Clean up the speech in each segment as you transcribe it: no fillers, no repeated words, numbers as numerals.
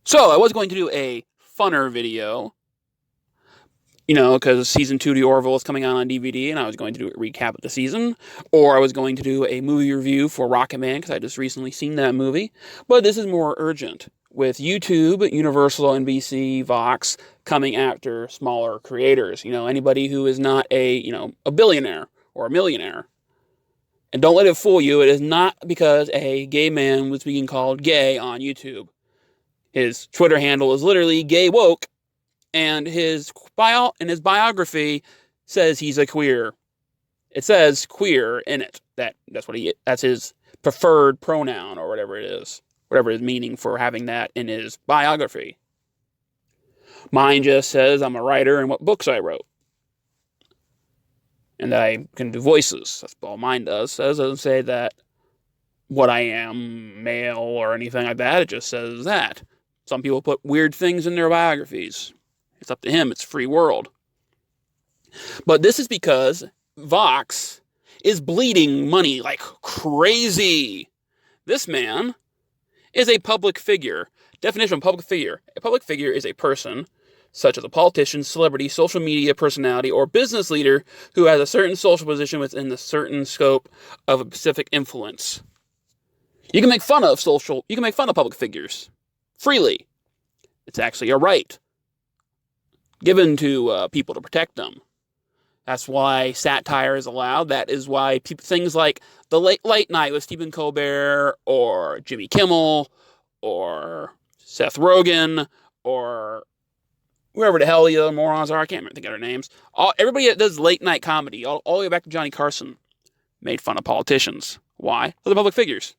So I was going to do a funner video, because season 2 of The Orville is coming out on DVD, and I was going to do a recap of the season, or I was going to do a movie review for Rocket Man, because I just recently seen that movie. But this is more urgent, with YouTube, Universal, NBC, Vox coming after smaller creators. Anybody who is not a billionaire or a millionaire. And don't let it fool you, it is not because a gay man was being called gay on YouTube. His Twitter handle is literally gay woke, and his biography says he's a queer. It says queer in it. That's his preferred pronoun, or whatever it is. Whatever his meaning for having that in his biography. Mine just says I'm a writer and what books I wrote. And that I can do voices. That's all mine does. It doesn't say that what I am, male, or anything like that. It just says that. Some people put weird things in their biographies. It's up to him. It's free world. But this is because Vox is bleeding money like crazy. This man is a public figure. Definition of public figure. A public figure is a person, such as a politician, celebrity, social media personality, or business leader who has a certain social position within the certain scope of a specific influence. You can make fun of public figures freely. It's actually a right given to people to protect them. That's why satire is allowed. That is why things like the late night with Stephen Colbert or Jimmy Kimmel or Seth Rogen or whoever the hell the other morons are, I can't think of their names. Everybody that does late night comedy, all the way back to Johnny Carson, made fun of politicians. Why? Because they're public figures.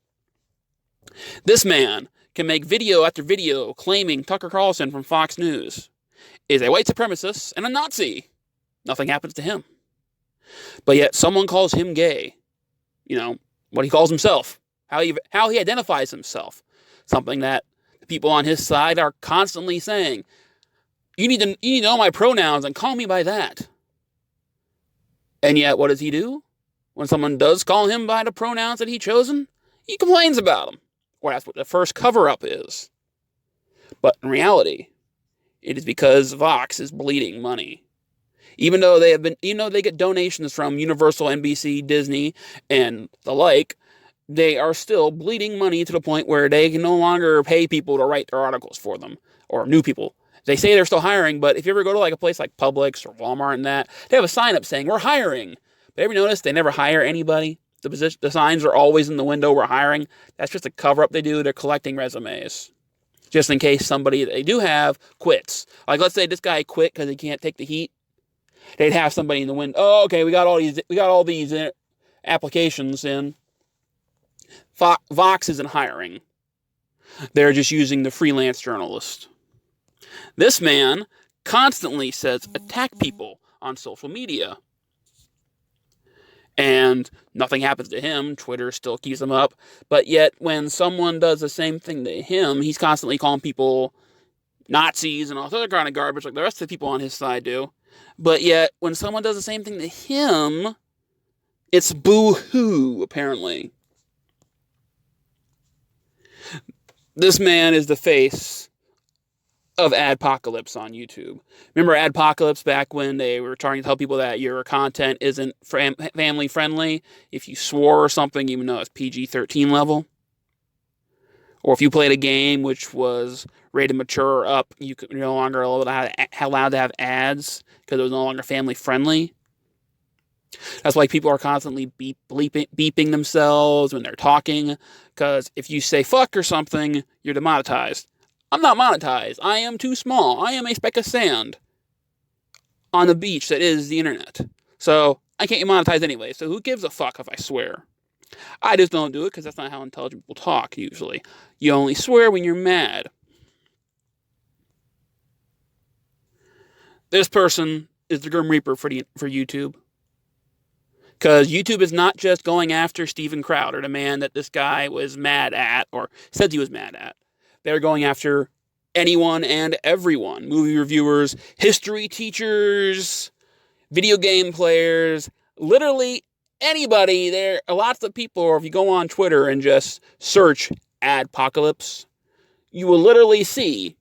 This man can make video after video claiming Tucker Carlson from Fox News is a white supremacist and a Nazi. Nothing happens to him. But yet someone calls him gay. What he calls himself. How he identifies himself. Something that the people on his side are constantly saying. You need to know my pronouns and call me by that. And yet, what does he do? When someone does call him by the pronouns that he chosen, he complains about them. Or that's what the first cover-up is. But in reality, it is because Vox is bleeding money. Even though they get donations from Universal, NBC, Disney, and the like, they are still bleeding money to the point where they can no longer pay people to write their articles for them, or new people. They say they're still hiring, but if you ever go to a place like Publix or Walmart and that, they have a sign up saying, we're hiring. But ever notice they never hire anybody? The signs are always in the window, we're hiring. That's just a cover-up they do. They're collecting resumes. Just in case somebody they do have quits. Like, let's say this guy quit because he can't take the heat. They'd have somebody in the window. Oh, okay, we got all these applications in. Vox isn't hiring. They're just using the freelance journalist. This man constantly says attack people on social media. And nothing happens to him. Twitter still keeps him up. But yet, when someone does the same thing to him, he's constantly calling people Nazis and all this other kind of garbage like the rest of the people on his side do. But yet, when someone does the same thing to him, it's boo-hoo, apparently. This man is the face of Adpocalypse on YouTube. Remember Adpocalypse back when they were trying to tell people that your content isn't family friendly if you swore or something, even though it's PG-13 level? Or if you played a game which was rated mature or up, you could no longer allowed to have ads because it was no longer family friendly. That's why people are constantly beeping themselves when they're talking, because if you say fuck or something, you're demonetized. I'm not monetized. I am too small. I am a speck of sand on the beach that is the internet. So I can't get monetized anyway. So who gives a fuck if I swear? I just don't do it because that's not how intelligent people talk usually. You only swear when you're mad. This person is the Grim Reaper for YouTube. Because YouTube is not just going after Steven Crowder, the man that this guy was mad at, or said he was mad at. They're going after anyone and everyone. Movie reviewers, history teachers, video game players, literally anybody. There are lots of people, or if you go on Twitter and just search Adpocalypse, you will literally see,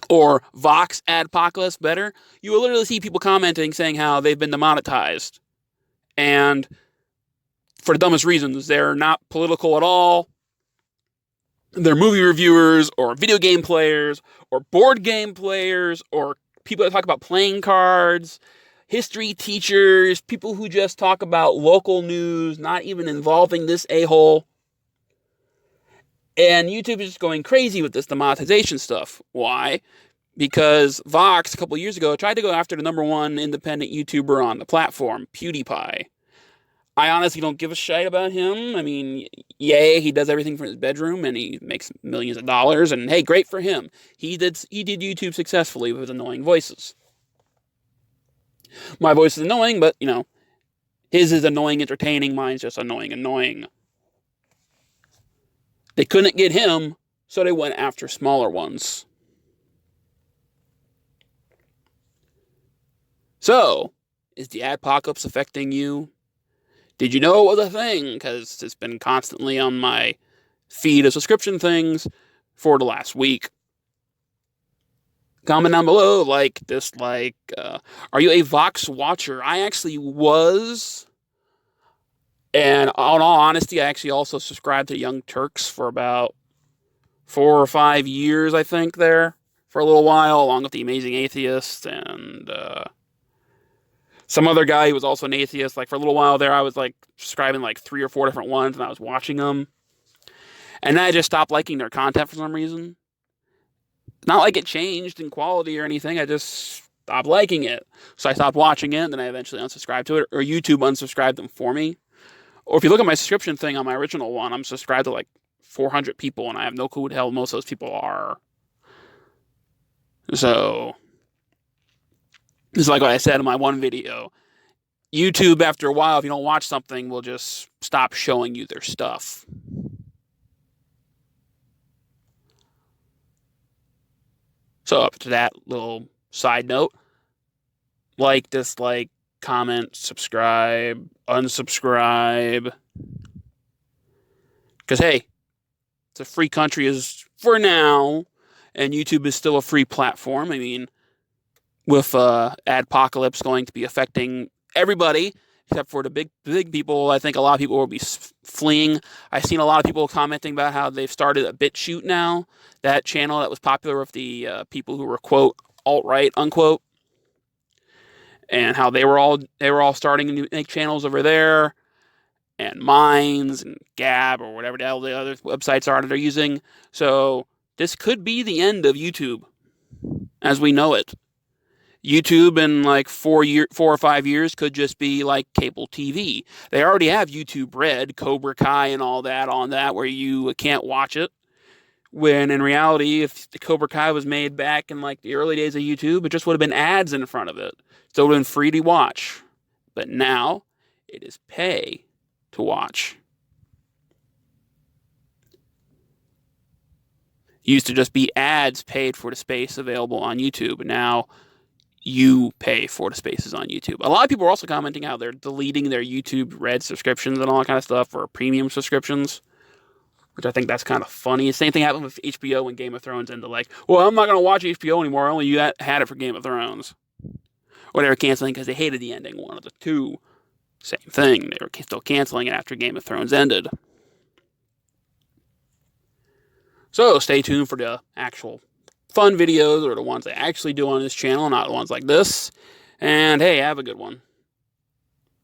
or Vox Adpocalypse better, you will literally see people commenting saying how they've been demonetized. And for the dumbest reasons, they're not political at all. They're movie reviewers, or video game players, or board game players, or people that talk about playing cards, history teachers, people who just talk about local news, not even involving this a-hole. And YouTube is just going crazy with this demonetization stuff. Why? Because Vox, a couple years ago, tried to go after the #1 independent YouTuber on the platform, PewDiePie. I honestly don't give a shit about him. I mean, yay, he does everything from his bedroom, and he makes millions of dollars, and hey, great for him. He did YouTube successfully with his annoying voices. My voice is annoying, but, his is annoying, entertaining, mine's just annoying. They couldn't get him, so they went after smaller ones. So, is the Adpocalypse affecting you? Did you know it was a thing? Because it's been constantly on my feed of subscription things for the last week. Comment down below, dislike. Are you a Vox watcher? I actually was. And in all honesty, I actually also subscribed to Young Turks for about 4 or 5 years, I think, there. For a little while, along with The Amazing Atheist and some other guy who was also an atheist. For a little while there, I was subscribing 3 or 4 different ones, and I was watching them. And then I just stopped liking their content for some reason. Not like it changed in quality or anything, I just stopped liking it. So I stopped watching it, and then I eventually unsubscribed to it, or YouTube unsubscribed them for me. Or if you look at my subscription thing on my original one, I'm subscribed to 400 people, and I have no clue who the hell most of those people are. So, it's like what I said in my one video. YouTube, after a while, if you don't watch something, will just stop showing you their stuff. So up to that little side note, dislike, comment, subscribe, unsubscribe. Because, hey, it's a free country as for now, and YouTube is still a free platform. I mean, with Adpocalypse going to be affecting everybody, except for the big people, I think a lot of people will be fleeing. I've seen a lot of people commenting about how they've started a BitChute now, that channel that was popular with the people who were, quote, alt-right, unquote, and how they were all starting to make channels over there, and Minds and Gab or whatever the hell the other websites are that they're using. So this could be the end of YouTube as we know it. YouTube in 4 or 5 years could just be like cable TV. They already have YouTube Red, Cobra Kai, and all that on that, where you can't watch it. When in reality, if the Cobra Kai was made back in the early days of YouTube, it just would have been ads in front of it. So it would have been free to watch. But now, it is pay to watch. It used to just be ads paid for the space available on YouTube. Now, you pay for the spaces on YouTube. A lot of people are also commenting how they're deleting their YouTube Red subscriptions and all that kind of stuff, or premium subscriptions, which I think that's kind of funny. The same thing happened with HBO when Game of Thrones ended. Well, I'm not going to watch HBO anymore. I only had it for Game of Thrones. Or they were canceling because they hated the ending. One of the two. Same thing. They were still canceling it after Game of Thrones ended. So stay tuned for the actual fun videos, or the ones I actually do on this channel, not the ones like this. And hey, have a good one.